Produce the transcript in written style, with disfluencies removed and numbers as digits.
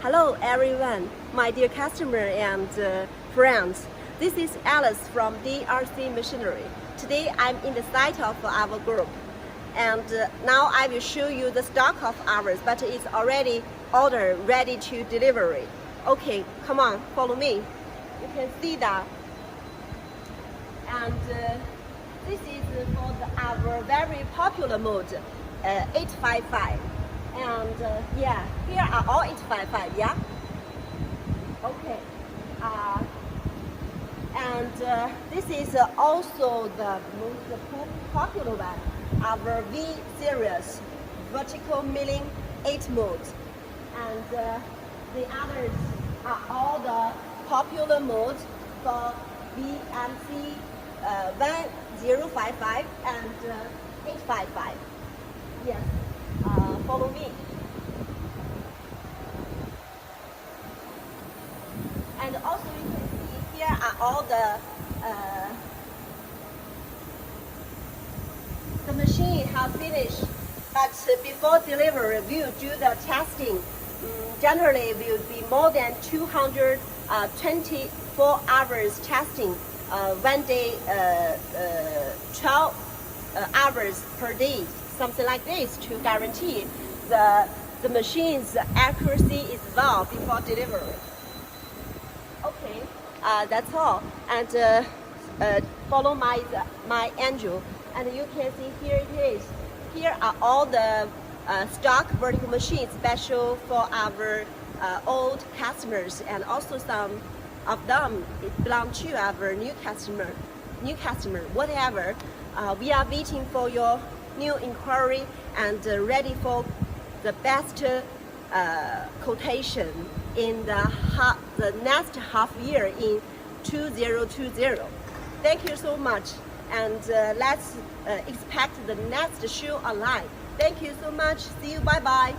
Hello everyone, my dear customer and friends. This is Alice from DRC Machinery. Today I'm in the site of our group, and now I will show you the stock of ours, but it's already ordered, ready to delivery. Okay, come on, follow me. You can see that. And this is for our very popular mode, 855. And yeah, here are all 855, yeah? Okay. And this is also the most popular one, our V series, vertical milling 8 modes. And the others are all the popular modes for VMC 1055 and 855. Yes. Follow me. And also you can see here are all the machine have finished, but before delivery we will do the testing. Generally will be more than 224 hours testing, one day 12 hours per day, something like this, to guarantee the machine's accuracy is well before delivery. Okay, that's all. And follow my angel, and you can see here it is. Here are all the stock vertical machines, special for our old customers, and also some of them belong to our new customer, whatever. We are waiting for your new inquiry and ready for the best quotation in the next half year in 2020. Thank you so much, and let's expect the next show online. Thank you so much. See you. Bye bye.